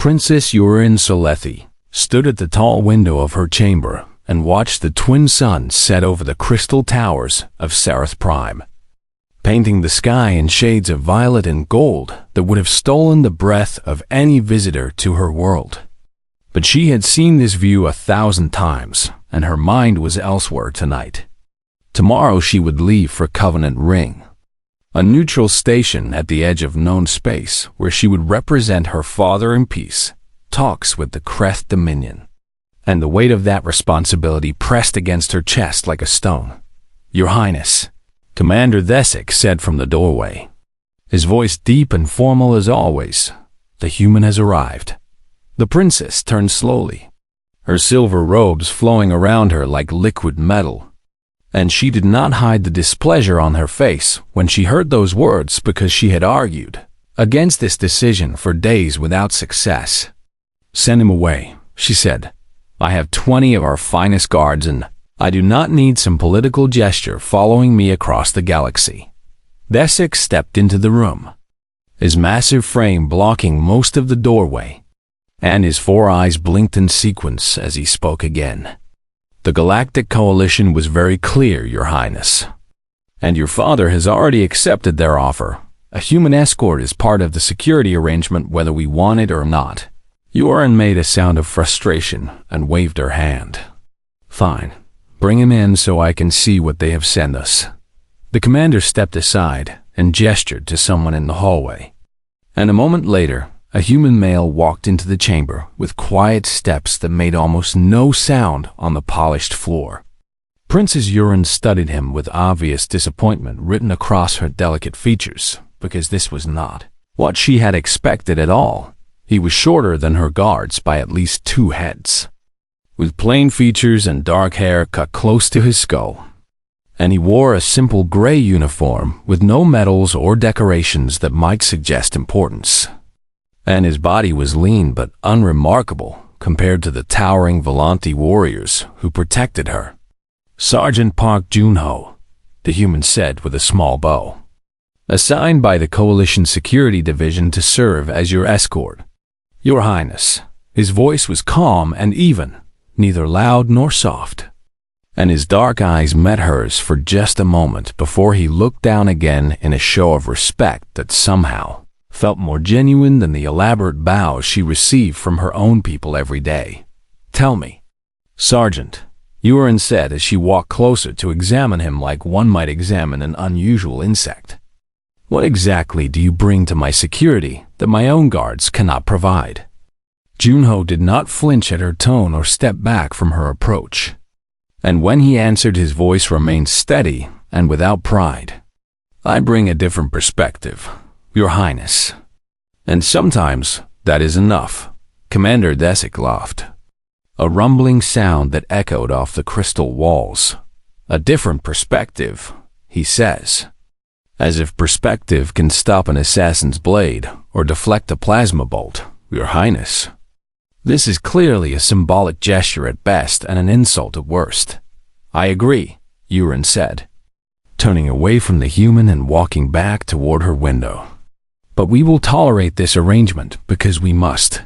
Princess Yurin Salethi stood at the tall window of her chamber and watched the twin suns set over the crystal towers of Sarath Prime, painting the sky in shades of violet and gold that would have stolen the breath of any visitor to her world. But she had seen this view 1,000 times, and her mind was elsewhere tonight. Tomorrow she would leave for Covenant Ring, a neutral station at the edge of known space where she would represent her father in peace talks with the Kreth Dominion. And the weight of that responsibility pressed against her chest like a stone. "Your Highness," Commander Thesic said from the doorway, his voice deep and formal as always, "the human has arrived." The princess turned slowly, her silver robes flowing around her like liquid metal. And she did not hide the displeasure on her face when she heard those words, because she had argued against this decision for days without success. "Send him away," she said. "I have 20 of our finest guards, and I do not need some political gesture following me across the galaxy." Thesic stepped into the room, his massive frame blocking most of the doorway, and his 4 eyes blinked in sequence as he spoke again. "The Galactic Coalition was very clear, Your Highness, and your father has already accepted their offer. A human escort is part of the security arrangement whether we want it or not." Yoren made a sound of frustration and waved her hand. "Fine. Bring him in so I can see what they have sent us." The commander stepped aside and gestured to someone in the hallway. And a moment later, a human male walked into the chamber with quiet steps that made almost no sound on the polished floor. Princess Yurin studied him with obvious disappointment written across her delicate features, because this was not what she had expected at all. He was shorter than her guards by at least 2 heads, with plain features and dark hair cut close to his skull. And he wore a simple gray uniform with no medals or decorations that might suggest importance. And his body was lean but unremarkable compared to the towering Volanti warriors who protected her. "Sergeant Park Junho," the human said with a small bow, "assigned by the Coalition Security Division to serve as your escort." "Your Highness." His voice was calm and even, neither loud nor soft, and his dark eyes met hers for just a moment before he looked down again in a show of respect that somehow felt more genuine than the elaborate bows she received from her own people every day. "Tell me, Sergeant," Yurin said as she walked closer to examine him like one might examine an unusual insect, "what exactly do you bring to my security that my own guards cannot provide?" Junho did not flinch at her tone or step back from her approach. And when he answered, his voice remained steady and without pride. "I bring a different perspective, Your Highness. And sometimes that is enough." Commander Thesic laughed, a rumbling sound that echoed off the crystal walls. "A different perspective," he says. "As if perspective can stop an assassin's blade or deflect a plasma bolt, Your Highness. This is clearly a symbolic gesture at best and an insult at worst." "I agree," Yurin said, turning away from the human and walking back toward her window. "But we will tolerate this arrangement because we must.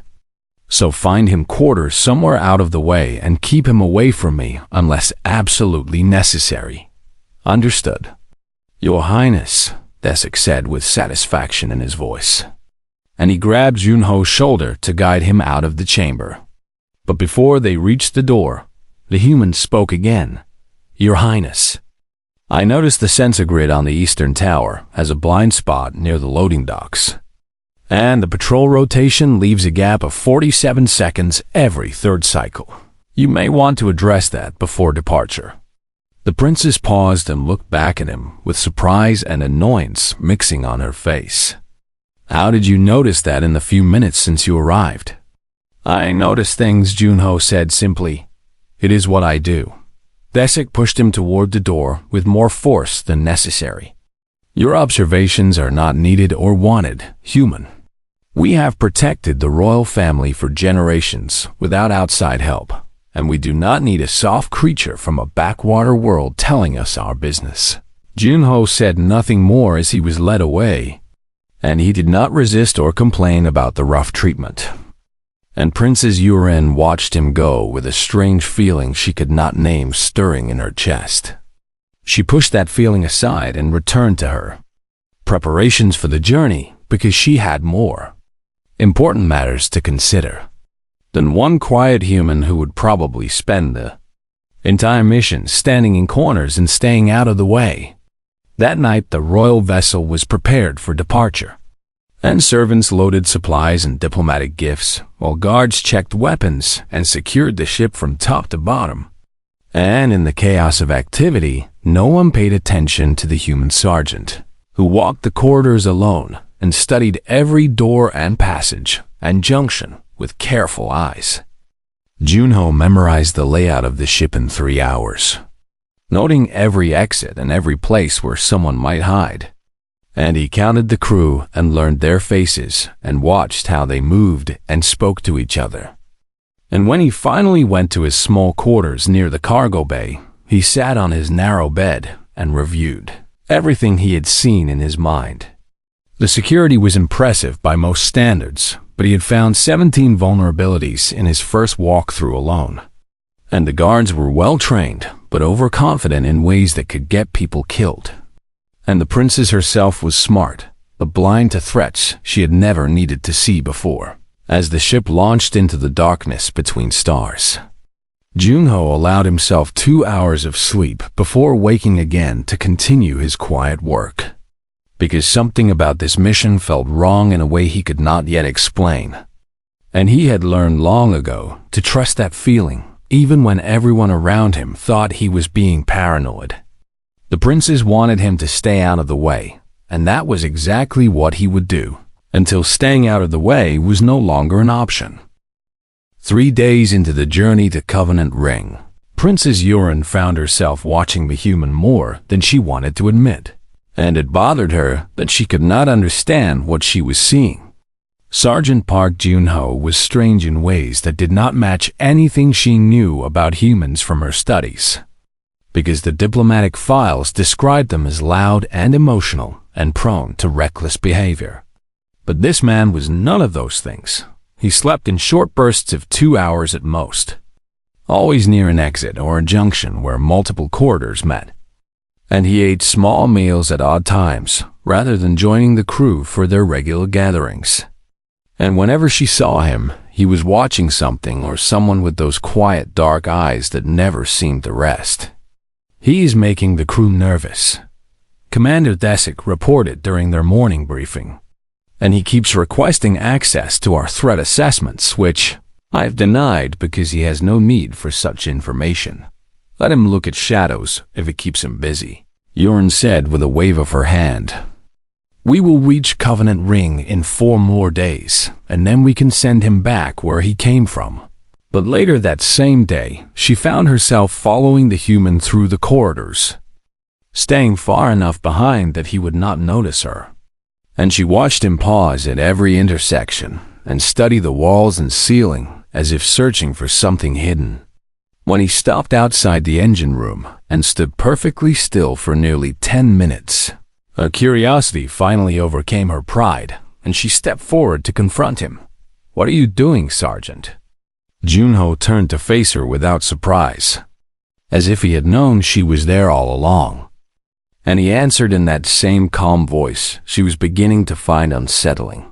So find him quarters somewhere out of the way and keep him away from me unless absolutely necessary." "Understood." "Your Highness," Thesic said with satisfaction in his voice, and he grabbed Junho's shoulder to guide him out of the chamber. But before they reached the door, the human spoke again. "Your Highness, I noticed the sensor grid on the eastern tower has a blind spot near the loading docks, and the patrol rotation leaves a gap of 47 seconds every 3rd cycle. You may want to address that before departure." The princess paused and looked back at him with surprise and annoyance mixing on her face. "How did you notice that in the few minutes since you arrived?" "I notice things," Junho said simply. "It is what I do." Thesic pushed him toward the door with more force than necessary. "Your observations are not needed or wanted, human. We have protected the royal family for generations without outside help, and we do not need a soft creature from a backwater world telling us our business." Junho said nothing more as he was led away, and he did not resist or complain about the rough treatment. And Princess Yuren watched him go with a strange feeling she could not name stirring in her chest. She pushed that feeling aside and returned to her preparations for the journey because she had more important matters to consider than one quiet human who would probably spend the entire mission standing in corners and staying out of the way. That night, the royal vessel was prepared for departure, and servants loaded supplies and diplomatic gifts, while guards checked weapons and secured the ship from top to bottom. And in the chaos of activity, no one paid attention to the human sergeant, who walked the corridors alone and studied every door and passage and junction with careful eyes. Junho memorized the layout of the ship in 3 hours, noting every exit and every place where someone might hide. And he counted the crew and learned their faces and watched how they moved and spoke to each other. And when he finally went to his small quarters near the cargo bay, he sat on his narrow bed and reviewed everything he had seen in his mind. The security was impressive by most standards, but he had found 17 vulnerabilities in his first walkthrough alone. And the guards were well-trained, but overconfident in ways that could get people killed. And the princess herself was smart, but blind to threats she had never needed to see before. As the ship launched into the darkness between stars, Junho allowed himself 2 hours of sleep before waking again to continue his quiet work. Because something about this mission felt wrong in a way he could not yet explain. And he had learned long ago to trust that feeling, even when everyone around him thought he was being paranoid. The princess wanted him to stay out of the way, and that was exactly what he would do, until staying out of the way was no longer an option. 3 days into the journey to Covenant Ring, Princess Yuren found herself watching the human more than she wanted to admit. And it bothered her that she could not understand what she was seeing. Sergeant Park Junho was strange in ways that did not match anything she knew about humans from her studies, because the diplomatic files described them as loud and emotional and prone to reckless behavior. But this man was none of those things. He slept in short bursts of 2 hours at most, always near an exit or a junction where multiple corridors met. And he ate small meals at odd times, rather than joining the crew for their regular gatherings. And whenever she saw him, he was watching something or someone with those quiet, dark eyes that never seemed to rest. He is making the crew nervous, Commander Desik reported during their morning briefing. And he keeps requesting access to our threat assessments, which I've denied because he has no need for such information. Let him look at shadows if it keeps him busy, Yuren said with a wave of her hand. We will reach Covenant Ring in 4 more days, and then we can send him back where he came from. But later that same day, she found herself following the human through the corridors, staying far enough behind that he would not notice her. And she watched him pause at every intersection and study the walls and ceiling as if searching for something hidden. When he stopped outside the engine room and stood perfectly still for nearly 10 minutes, a curiosity finally overcame her pride, and she stepped forward to confront him. What are you doing, Sergeant? Junho turned to face her without surprise, as if he had known she was there all along. And he answered in that same calm voice she was beginning to find unsettling.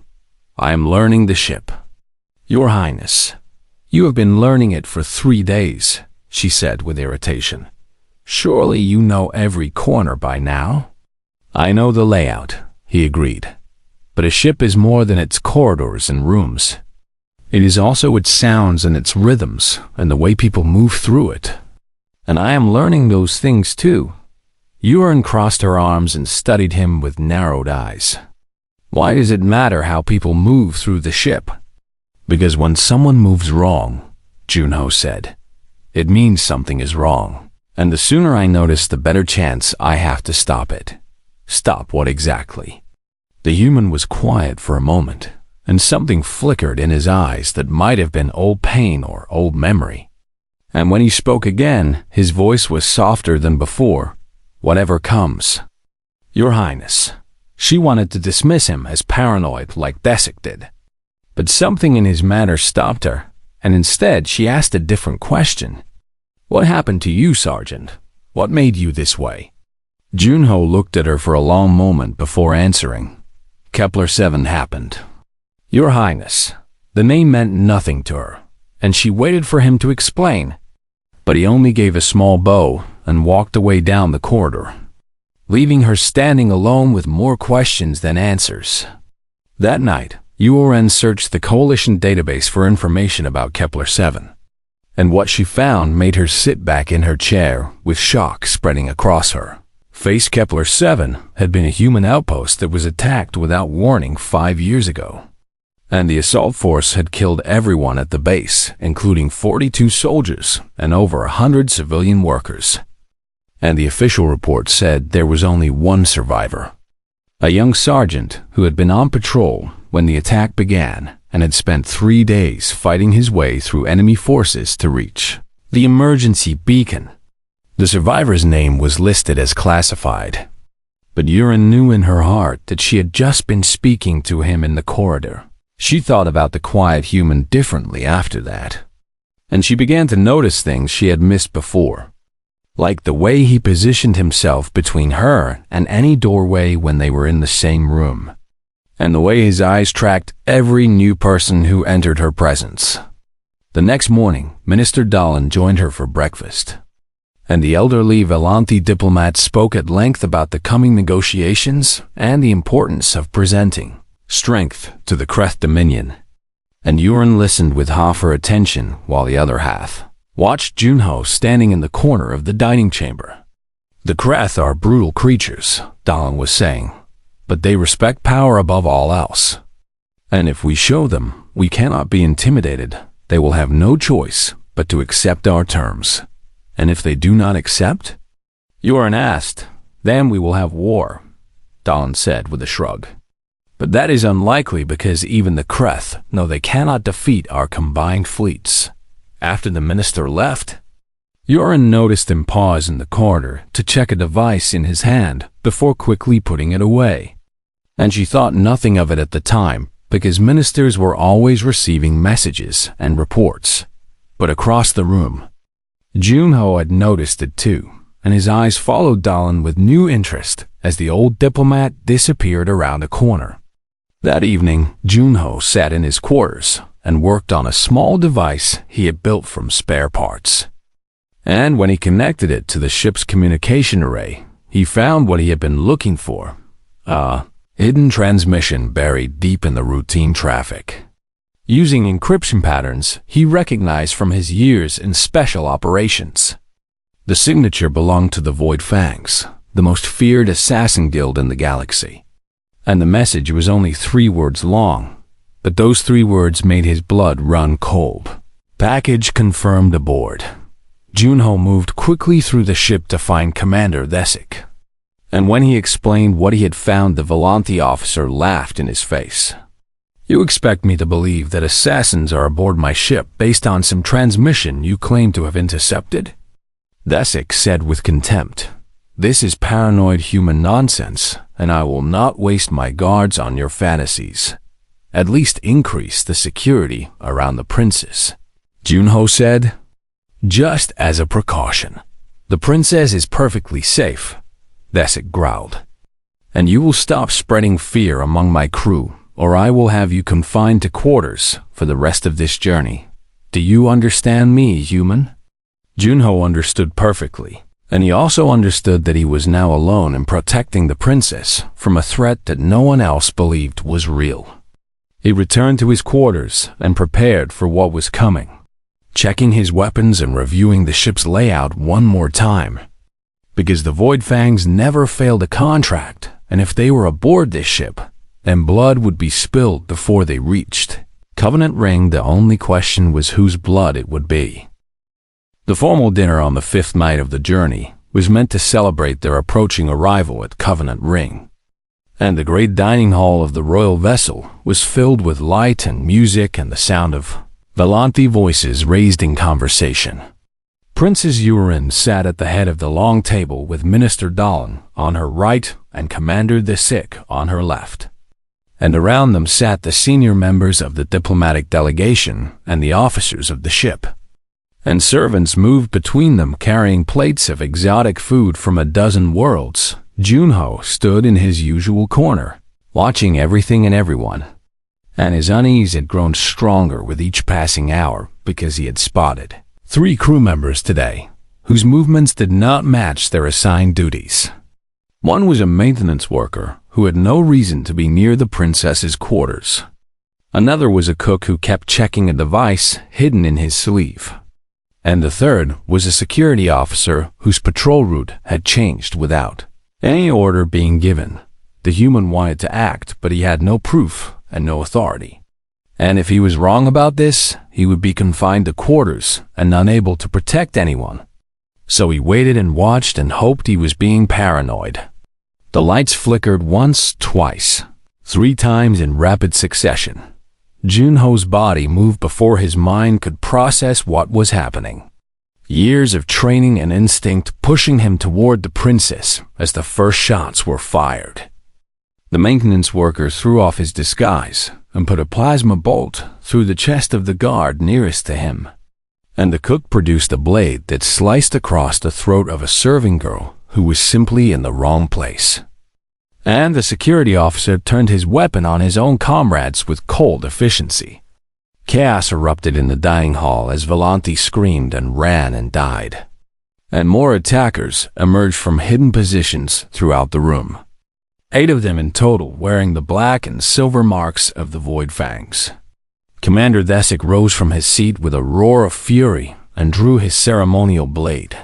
I am learning the ship. Your Highness, you have been learning it for 3 days, she said with irritation. Surely you know every corner by now? I know the layout, he agreed. But a ship is more than its corridors and rooms. It is also its sounds and its rhythms and the way people move through it. And I am learning those things too. Yuren crossed her arms and studied him with narrowed eyes. Why does it matter how people move through the ship? Because when someone moves wrong, Junho said, it means something is wrong. And the sooner I notice, the better chance I have to stop it. Stop what exactly? The human was quiet for a moment, and something flickered in his eyes that might have been old pain or old memory. And when he spoke again, his voice was softer than before. Whatever comes. Your Highness. She wanted to dismiss him as paranoid like Desik did. But something in his manner stopped her, and instead she asked a different question. "What happened to you, Sergeant? What made you this way?" Junho looked at her for a long moment before answering. "Kepler 7 happened, Your Highness." The name meant nothing to her, and she waited for him to explain. But he only gave a small bow and walked away down the corridor, leaving her standing alone with more questions than answers. That night, Yuren searched the Coalition database for information about Kepler 7, and what she found made her sit back in her chair with shock spreading across her. Face Kepler 7 had been a human outpost that was attacked without warning 5 years ago, and the assault force had killed everyone at the base, including 42 soldiers and over 100 civilian workers. And the official report said there was only one survivor, a young sergeant who had been on patrol when the attack began and had spent 3 days fighting his way through enemy forces to reach the emergency beacon. The survivor's name was listed as classified, but Yuren knew in her heart that she had just been speaking to him in the corridor. She thought about the quiet human differently after that, and she began to notice things she had missed before, like the way he positioned himself between her and any doorway when they were in the same room, and the way his eyes tracked every new person who entered her presence. The next morning, Minister Dahlin joined her for breakfast, and the elderly Velanti diplomat spoke at length about the coming negotiations and the importance of presenting strength to the Kreth Dominion. And Yuren listened with half her attention while the other half watched Junho standing in the corner of the dining chamber. "The Kreth are brutal creatures," Dahlin was saying, "but they respect power above all else. And if we show them we cannot be intimidated, they will have no choice but to accept our terms. And if they do not accept?" Yuren asked. "Then we will have war," Dahlin said with a shrug. "But that is unlikely because even the Kreth know they cannot defeat our combined fleets." After the minister left, Yuren noticed him pause in the corridor to check a device in his hand before quickly putting it away. And she thought nothing of it at the time because ministers were always receiving messages and reports. But across the room, Junho had noticed it too, and his eyes followed Dahlin with new interest as the old diplomat disappeared around a corner. That evening, Junho sat in his quarters and worked on a small device he had built from spare parts. And when he connected it to the ship's communication array, he found what he had been looking for, a hidden transmission buried deep in the routine traffic. Using encryption patterns he recognized from his years in special operations. The signature belonged to the Void Fangs, the most feared assassin guild in the galaxy. And the message was only 3 words long, but those 3 words made his blood run cold. "Package confirmed aboard." Junho moved quickly through the ship to find Commander Thesik. And when he explained what he had found, the Velanti officer laughed in his face. "You expect me to believe that assassins are aboard my ship based on some transmission you claim to have intercepted?" Thesik said with contempt. "This is paranoid human nonsense, and I will not waste my guards on your fantasies. At least increase the security around the princess." Junho said, "Just as a precaution. The princess is perfectly safe," Thesik growled. "And you will stop spreading fear among my crew, or I will have you confined to quarters for the rest of this journey. Do you understand me, human?" Junho understood perfectly, and he also understood that he was now alone in protecting the princess from a threat that no one else believed was real. He returned to his quarters and prepared for what was coming, checking his weapons and reviewing the ship's layout one more time. Because the Void Fangs never failed a contract, and if they were aboard this ship, then blood would be spilled before they reached Covenant Ring. The only question was whose blood it would be. The formal dinner on the 5th night of the journey was meant to celebrate their approaching arrival at Covenant Ring, and the great dining hall of the royal vessel was filled with light and music and the sound of Velanti voices raised in conversation. Princess Yuren sat at the head of the long table with Minister Dahlin on her right and Commander Thesik on her left. and around them sat the senior members of the diplomatic delegation and the officers of the ship. And servants moved between them carrying plates of exotic food from a dozen worlds. Junho stood in his usual corner, watching everything and everyone. And his unease had grown stronger with each passing hour because he had spotted 3 crew members today whose movements did not match their assigned duties. One was a maintenance worker who had no reason to be near the princess's quarters. Another was a cook who kept checking a device hidden in his sleeve. And the third was a security officer whose patrol route had changed without any order being given. The human wanted to act, but he had no proof and no authority. And if he was wrong about this, he would be confined to quarters and unable to protect anyone. So he waited and watched and hoped he was being paranoid. The lights flickered once, twice, 3 times in rapid succession. Junho's body moved before his mind could process what was happening. Years of training and instinct pushing him toward the princess as the first shots were fired. The maintenance worker threw off his disguise and put a plasma bolt through the chest of the guard nearest to him. And the cook produced a blade that sliced across the throat of a serving girl who was simply in the wrong place. And the security officer turned his weapon on his own comrades with cold efficiency. Chaos erupted in the dining hall as Volanti screamed and ran and died. And more attackers emerged from hidden positions throughout the room. 8 of them in total, wearing the black and silver marks of the Void Fangs. Commander Thesic rose from his seat with a roar of fury and drew his ceremonial blade.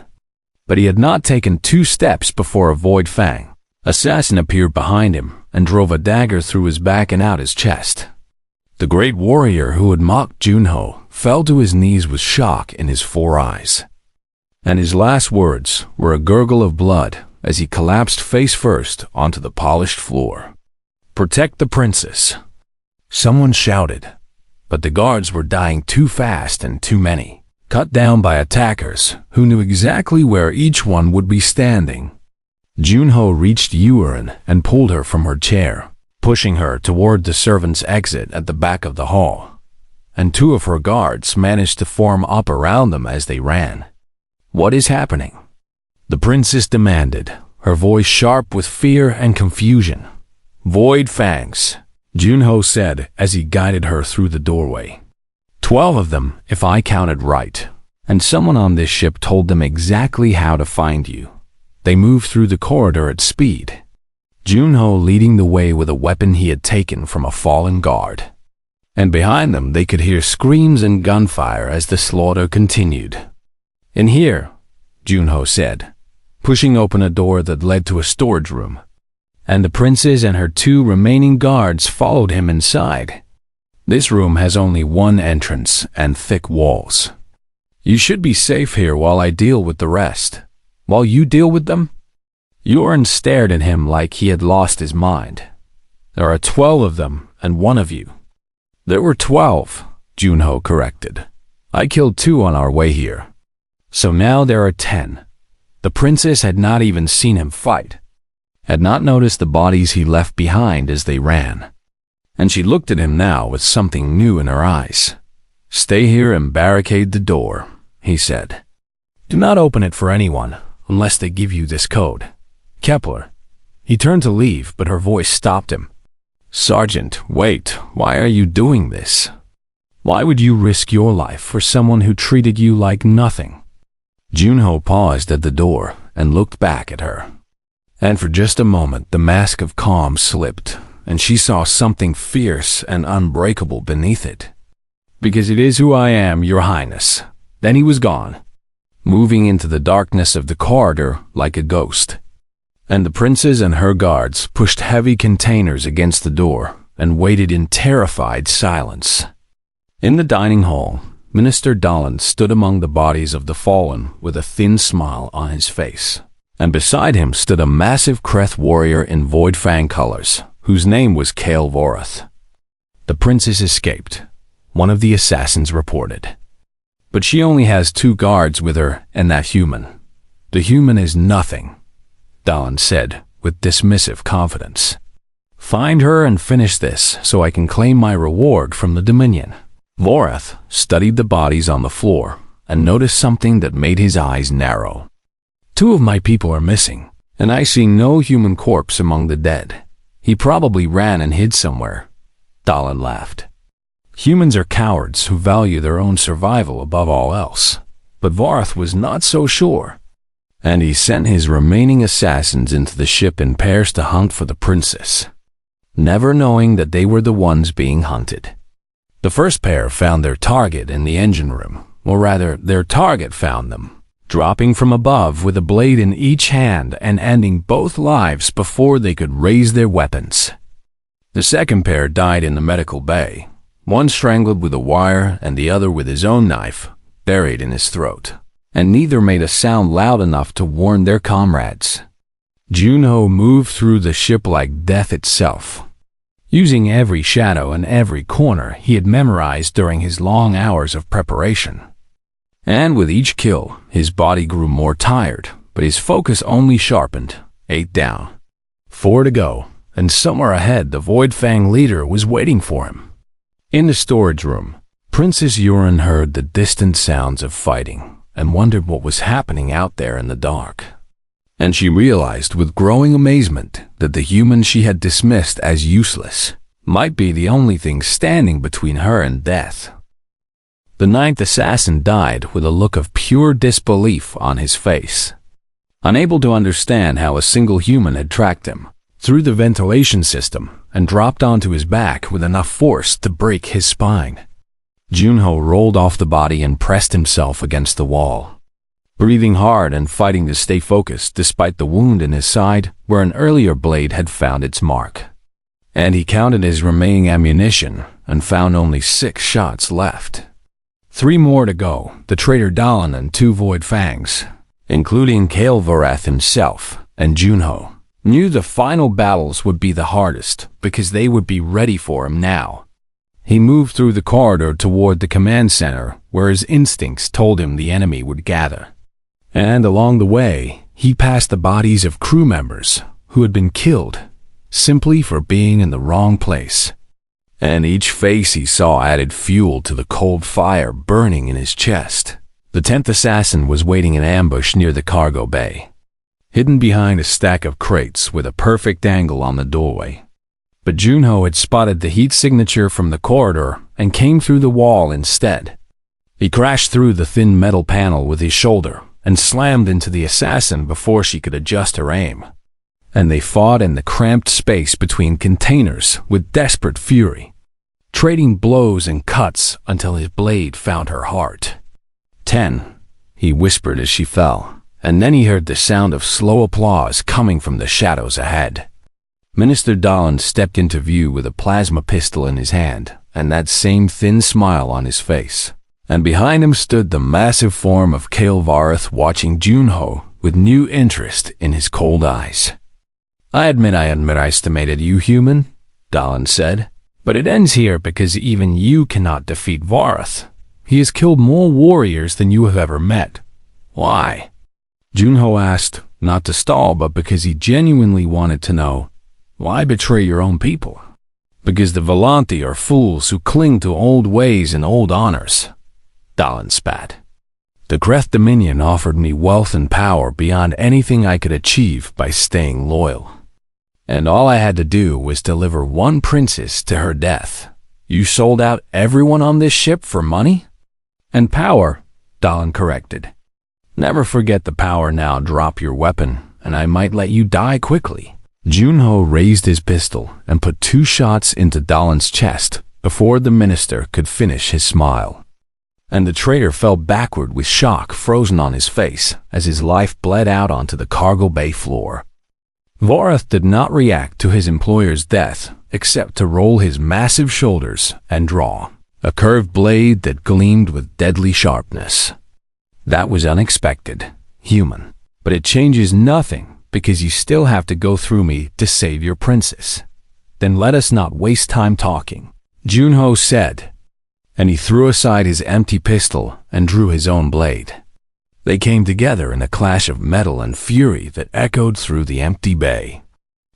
But he had not taken 2 steps before a Void Fang assassin appeared behind him and drove a dagger through his back and out his chest. The great warrior who had mocked Junho fell to his knees with shock in his 4 eyes. And his last words were a gurgle of blood as he collapsed face first onto the polished floor. "Protect the princess," someone shouted. But the guards were dying too fast and too many, cut down by attackers who knew exactly where each one would be standing. Junho reached Yuren and pulled her from her chair, pushing her toward the servants' exit at the back of the hall. And 2 of her guards managed to form up around them as they ran. "What is happening?" the princess demanded, her voice sharp with fear and confusion. "Void Fangs," Junho said as he guided her through the doorway. 12 of them, if I counted right. And someone on this ship told them exactly how to find you. They moved through the corridor at speed, Junho leading the way with a weapon he had taken from a fallen guard. And behind them they could hear screams and gunfire as the slaughter continued. "In here," Junho said, pushing open a door that led to a storage room. And the princess and her 2 remaining guards followed him inside. "This room has only one entrance and thick walls. You should be safe here while I deal with the rest." "While you deal with them?" Yuren stared at him like he had lost his mind. "There are 12 of them and 1 of you." "There were 12, Junho corrected. "I killed 2 on our way here. So now there are 10. The princess had not even seen him fight, had not noticed the bodies he left behind as they ran. And she looked at him now with something new in her eyes. "Stay here and barricade the door," he said. "Do not open it for anyone unless they give you this code. Kepler." He turned to leave, but her voice stopped him. "Sergeant, wait. Why are you doing this? Why would you risk your life for someone who treated you like nothing?" Junho paused at the door and looked back at her. And for just a moment the mask of calm slipped, and she saw something fierce and unbreakable beneath it. "Because it is who I am, Your Highness." Then he was gone, moving into the darkness of the corridor like a ghost. And the princess and her guards pushed heavy containers against the door and waited in terrified silence. In the dining hall, Minister Dahlin stood among the bodies of the fallen with a thin smile on his face. And beside him stood a massive Kreth warrior in Void Fang colors, whose name was Kael Vorath. "The princess escaped," one of the assassins reported. "But she only has 2 guards with her and that human. The human is nothing," Dahlin said with dismissive confidence. Find her and finish this so I can claim my reward from the Dominion. Vorath studied the bodies on the floor and noticed something that made his eyes narrow. 2 of my people are missing, and I see no human corpse among the dead. He probably ran and hid somewhere. Dahlan laughed. Humans are cowards who value their own survival above all else. But Vorath was not so sure, and he sent his remaining assassins into the ship in pairs to hunt for the princess, never knowing that they were the ones being hunted. The first pair found their target in the engine room, or rather, their target found them, dropping from above with a blade in each hand and ending both lives before they could raise their weapons. The second pair died in the medical bay, one strangled with a wire and the other with his own knife, buried in his throat, and neither made a sound loud enough to warn their comrades. Junho moved through the ship like death itself, using every shadow and every corner he had memorized during his long hours of preparation. And with each kill, his body grew more tired, but his focus only sharpened. 8 down. 4 to go, and somewhere ahead the Void Fang leader was waiting for him. In the storage room, Princess Yurin heard the distant sounds of fighting and wondered what was happening out there in the dark. And she realized with growing amazement that the human she had dismissed as useless might be the only thing standing between her and death. The 9th assassin died with a look of pure disbelief on his face, unable to understand how a single human had tracked him through the ventilation system and dropped onto his back with enough force to break his spine. Junho rolled off the body and pressed himself against the wall, breathing hard and fighting to stay focused despite the wound in his side where an earlier blade had found its mark. And he counted his remaining ammunition and found only 6 shots left. 3 more to go, the traitor Dahlan and 2 Void Fangs, including Kael Vorath himself and Junho, knew the final battles would be the hardest because they would be ready for him now. He moved through the corridor toward the command center where his instincts told him the enemy would gather. And along the way, he passed the bodies of crew members who had been killed simply for being in the wrong place. And each face he saw added fuel to the cold fire burning in his chest. The 10th assassin was waiting in ambush near the cargo bay, hidden behind a stack of crates with a perfect angle on the doorway. But Junho had spotted the heat signature from the corridor and came through the wall instead. He crashed through the thin metal panel with his shoulder and slammed into the assassin before she could adjust her aim. And they fought in the cramped space between containers with desperate fury, trading blows and cuts until his blade found her heart. 10, he whispered as she fell, and then he heard the sound of slow applause coming from the shadows ahead. Minister Dahlan stepped into view with a plasma pistol in his hand and that same thin smile on his face. And behind him stood the massive form of Kael Vorath watching Junho with new interest in his cold eyes. I admit I underestimated you, human, Dahlan said, but it ends here because even you cannot defeat Vorath. He has killed more warriors than you have ever met. Why? Junho asked, not to stall, but because he genuinely wanted to know. Why betray your own people? Because the Volanti are fools who cling to old ways and old honors. Dahlan spat. The Kreth Dominion offered me wealth and power beyond anything I could achieve by staying loyal. And all I had to do was deliver one princess to her death. You sold out everyone on this ship for money? And power, Dahlan corrected. Never forget the power now. Drop your weapon, and I might let you die quickly. Junho raised his pistol and put 2 shots into Dahlan's chest before the minister could finish his smile. And the traitor fell backward with shock frozen on his face as his life bled out onto the cargo bay floor. Vorath did not react to his employer's death except to roll his massive shoulders and draw a curved blade that gleamed with deadly sharpness. That was unexpected, human, but it changes nothing because you still have to go through me to save your princess. Then let us not waste time talking, Junho said, and he threw aside his empty pistol and drew his own blade. They came together in a clash of metal and fury that echoed through the empty bay.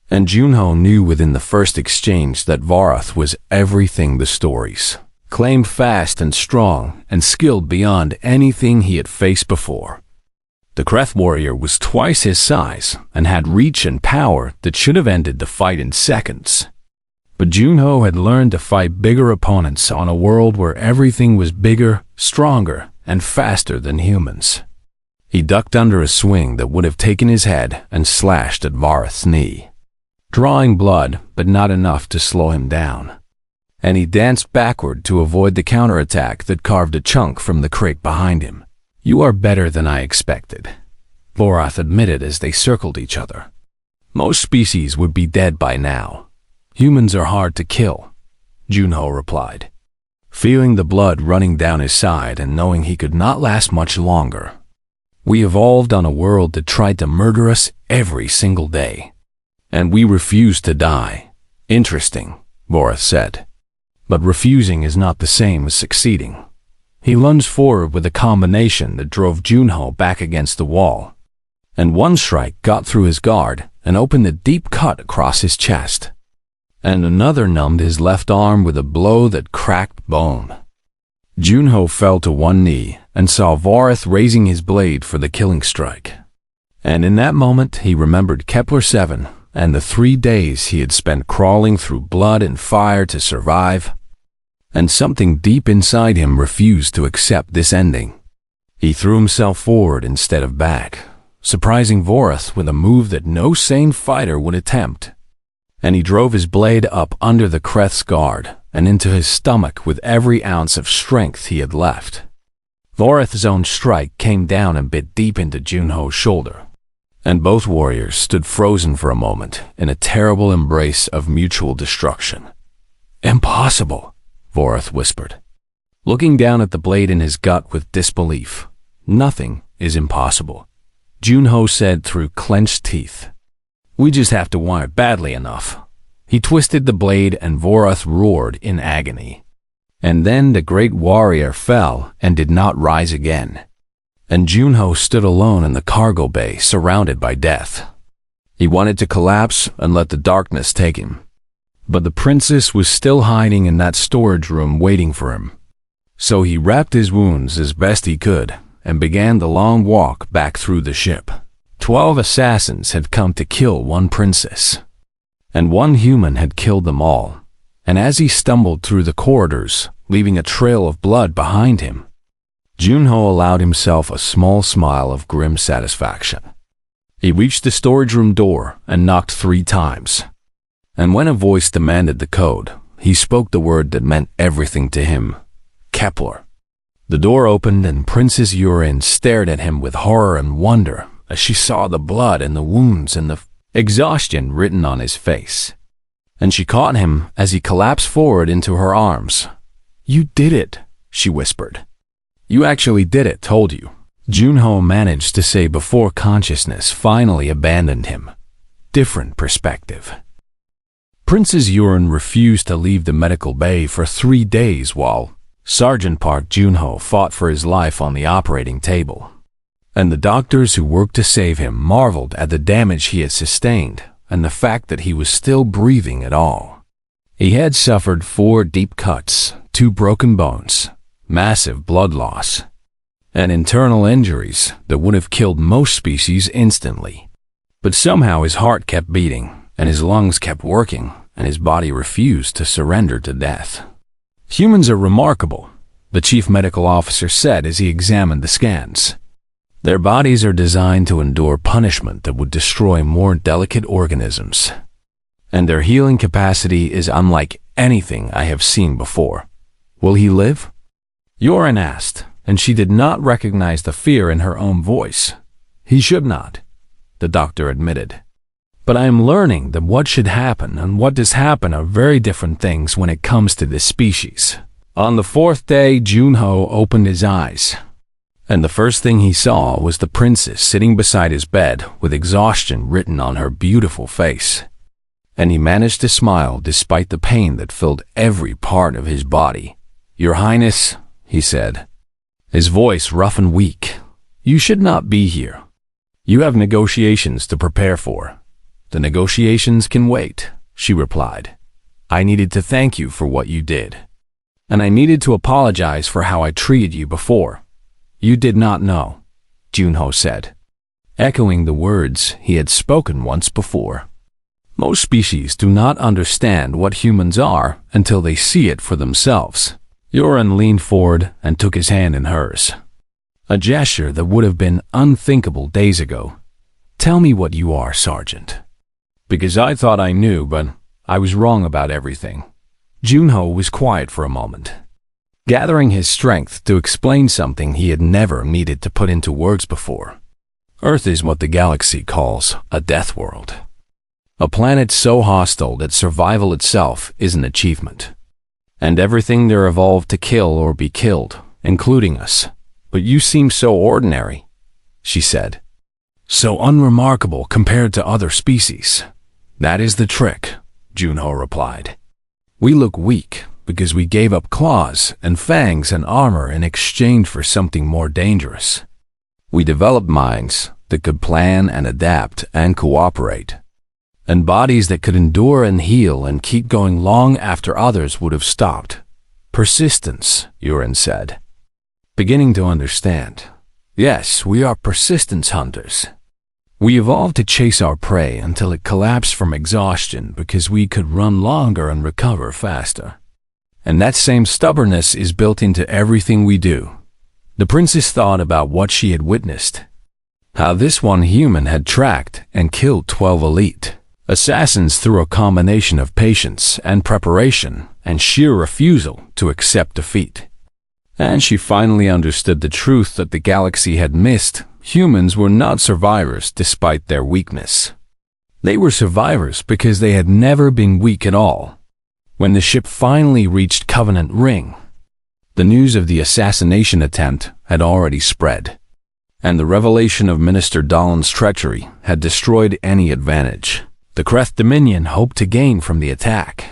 And Junho knew within the first exchange that Varath was everything the stories claimed, fast and strong and skilled beyond anything he had faced before. The Kreth warrior was twice his size and had reach and power that should have ended the fight in seconds. But Junho had learned to fight bigger opponents on a world where everything was bigger, stronger, and faster than humans. He ducked under a swing that would have taken his head and slashed at Varath's knee, drawing blood but not enough to slow him down. And he danced backward to avoid the counterattack that carved a chunk from the crate behind him. "You are better than I expected," Varath admitted as they circled each other. "Most species would be dead by now. Humans are hard to kill," Junho replied, feeling the blood running down his side and knowing he could not last much longer. "We evolved on a world that tried to murder us every single day, and we refused to die." "Interesting," Varath said. "But refusing is not the same as succeeding." He lunged forward with a combination that drove Junho back against the wall, and one strike got through his guard and opened a deep cut across his chest, and another numbed his left arm with a blow that cracked bone. Junho fell to one knee and saw Varath raising his blade for the killing strike. And in that moment he remembered Kepler-7 and the 3 days he had spent crawling through blood and fire to survive. And something deep inside him refused to accept this ending. He threw himself forward instead of back, surprising Varath with a move that no sane fighter would attempt. And he drove his blade up under the Kreth's guard and into his stomach with every ounce of strength he had left. Varath's own strike came down and bit deep into Junho's shoulder, and both warriors stood frozen for a moment in a terrible embrace of mutual destruction. "Impossible," Varath whispered, looking down at the blade in his gut with disbelief. "Nothing is impossible," Junho said through clenched teeth. "We just have to want it badly enough." He twisted the blade and Varath roared in agony. And then the great warrior fell and did not rise again. And Junho stood alone in the cargo bay, surrounded by death. He wanted to collapse and let the darkness take him. But the princess was still hiding in that storage room waiting for him. So he wrapped his wounds as best he could and began the long walk back through the ship. 12 assassins had come to kill one princess, and one human had killed them all. And as he stumbled through the corridors, leaving a trail of blood behind him, Junho allowed himself a small smile of grim satisfaction. He reached the storage room door and knocked 3 times. And when a voice demanded the code, he spoke the word that meant everything to him: Kepler. The door opened and Princess Yurin stared at him with horror and wonder as she saw the blood and the wounds and the exhaustion written on his face. And she caught him as he collapsed forward into her arms. "You did it," she whispered. "You actually did it, told you," Junho managed to say before consciousness finally abandoned him. Different perspective. Princess Yurin refused to leave the medical bay for 3 days while Sergeant Park Junho fought for his life on the operating table. And the doctors who worked to save him marveled at the damage he had sustained and the fact that he was still breathing at all. He had suffered 4 deep cuts, 2 broken bones, massive blood loss, and internal injuries that would have killed most species instantly. But somehow his heart kept beating, and his lungs kept working, and his body refused to surrender to death. "Humans are remarkable," the chief medical officer said as he examined the scans. "Their bodies are designed to endure punishment that would destroy more delicate organisms. And their healing capacity is unlike anything I have seen before. Will he live?" Yoren asked, and she did not recognize the fear in her own voice. "He should not," the doctor admitted. "But I am learning that what should happen and what does happen are very different things when it comes to this species." On the 4th day, Junho opened his eyes, and the first thing he saw was the princess sitting beside his bed with exhaustion written on her beautiful face. And he managed to smile despite the pain that filled every part of his body. "Your Highness," he said, his voice rough and weak, "you should not be here. You have negotiations to prepare for." the negotiations can wait, she replied. I needed to thank you for what you did. And I needed to apologize for how I treated you before. You did not know, Junho said, echoing the words he had spoken once before. Most species do not understand what humans are until they see it for themselves. Yuren leaned forward and took his hand in hers. A gesture that would have been unthinkable days ago. Tell me what you are, Sergeant. Because I thought I knew, but I was wrong about everything. Junho was quiet for a moment, gathering his strength to explain something he had never needed to put into words before. Earth is what the galaxy calls a death world. A planet so hostile that survival itself is an achievement. And everything there evolved to kill or be killed, including us. But you seem so ordinary, she said. So unremarkable compared to other species. That is the trick, Junho replied. We look weak because we gave up claws and fangs and armor in exchange for something more dangerous. We developed minds that could plan and adapt and cooperate, and bodies that could endure and heal and keep going long after others would have stopped. Persistence, Yuren said. Beginning to understand. Yes, we are persistence hunters. We evolved to chase our prey until it collapsed from exhaustion because we could run longer and recover faster. And that same stubbornness is built into everything we do. The princess thought about what she had witnessed. How this one human had tracked and killed 12 elite assassins through a combination of patience and preparation and sheer refusal to accept defeat. And she finally understood the truth that the galaxy had missed. Humans were not survivors despite their weakness. They were survivors because they had never been weak at all. When the ship finally reached Covenant Ring, the news of the assassination attempt had already spread, and the revelation of Minister Dahlon's treachery had destroyed any advantage the Kreth Dominion hoped to gain from the attack.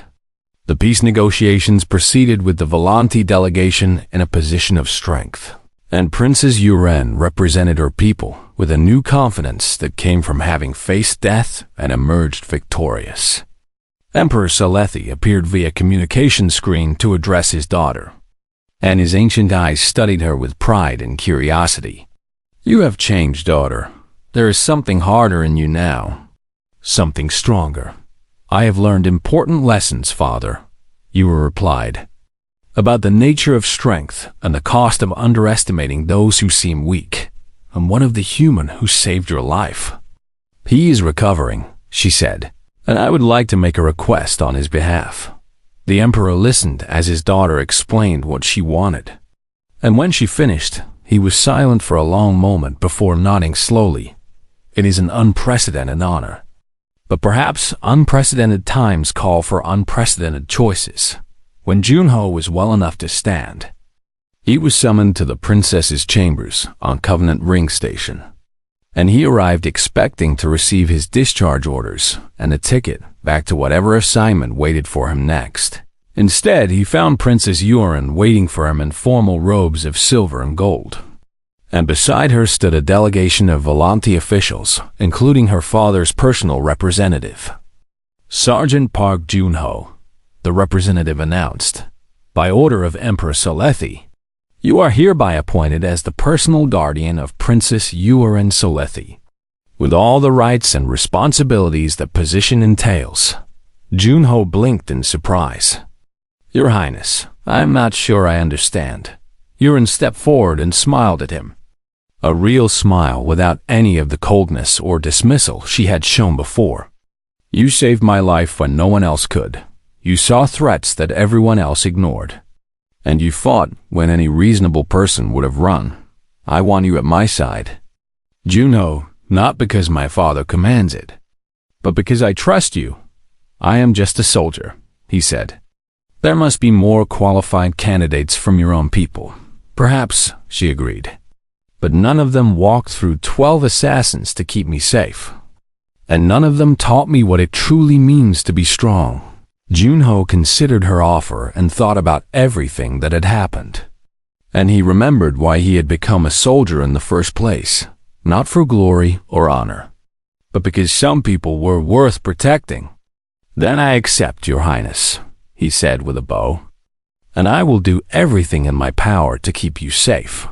The peace negotiations proceeded with the Volanti delegation in a position of strength, and Princess Yuren represented her people with a new confidence that came from having faced death and emerged victorious. Emperor Salethi appeared via communication screen to address his daughter, and his ancient eyes studied her with pride and curiosity. You have changed, daughter. There is something harder in you now. Something stronger. I have learned important lessons, father, Yura replied, about the nature of strength and the cost of underestimating those who seem weak. I'm one of the human who saved your life. He is recovering, she said, and I would like to make a request on his behalf. The emperor listened as his daughter explained what she wanted, and when she finished, he was silent for a long moment before nodding slowly. It is an unprecedented honor. But perhaps unprecedented times call for unprecedented choices. When Junho was well enough to stand, he was summoned to the princess's chambers on Covenant Ring Station, and he arrived expecting to receive his discharge orders and a ticket back to whatever assignment waited for him next. Instead, he found Princess Yuren waiting for him in formal robes of silver and gold, and beside her stood a delegation of Volanti officials, including her father's personal representative. Sergeant Park Junho, the representative announced, by order of Emperor Salethi, you are hereby appointed as the personal guardian of Princess Yuren Salethi, with all the rights and responsibilities that position entails. Junho blinked in surprise. Your Highness, I am not sure I understand. Yuren stepped forward and smiled at him. A real smile without any of the coldness or dismissal she had shown before. You saved my life when no one else could. You saw threats that everyone else ignored. And you fought when any reasonable person would have run. I want you at my side. Junho, not because my father commands it, but because I trust you. I am just a soldier, he said. There must be more qualified candidates from your own people. Perhaps, she agreed. But none of them walked through 12 assassins to keep me safe. And none of them taught me what it truly means to be strong. Junho considered her offer and thought about everything that had happened. And he remembered why he had become a soldier in the first place, not for glory or honor, but because some people were worth protecting. "Then I accept, Your Highness," he said with a bow, "and I will do everything in my power to keep you safe."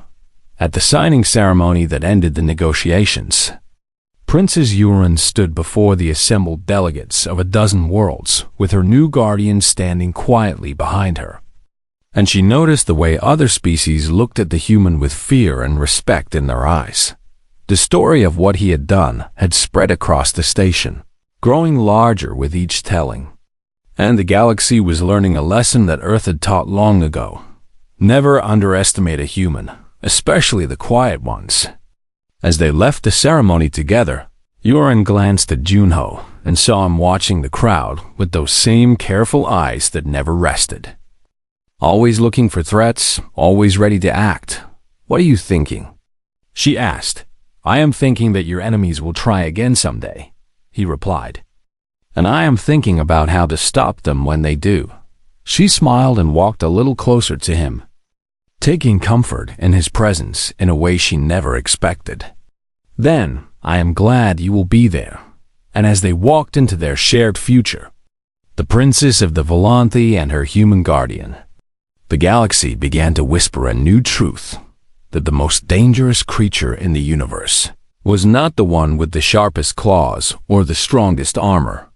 At the signing ceremony that ended the negotiations, Princess Yuren stood before the assembled delegates of a dozen worlds, with her new guardian standing quietly behind her. And she noticed the way other species looked at the human with fear and respect in their eyes. The story of what he had done had spread across the station, growing larger with each telling. And the galaxy was learning a lesson that Earth had taught long ago. Never underestimate a human, especially the quiet ones. As they left the ceremony together, Yuren glanced at Junho and saw him watching the crowd with those same careful eyes that never rested. "Always looking for threats, always ready to act. What are you thinking?" she asked. "I am thinking that your enemies will try again someday," he replied. "And I am thinking about how to stop them when they do." She smiled and walked a little closer to him, taking comfort in his presence in a way she never expected. "Then, I am glad you will be there." And as they walked into their shared future, the princess of the Volanthi and her human guardian, the galaxy began to whisper a new truth, that the most dangerous creature in the universe was not the one with the sharpest claws or the strongest armor,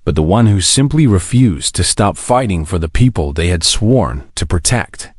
but the one who simply refused to stop fighting for the people they had sworn to protect.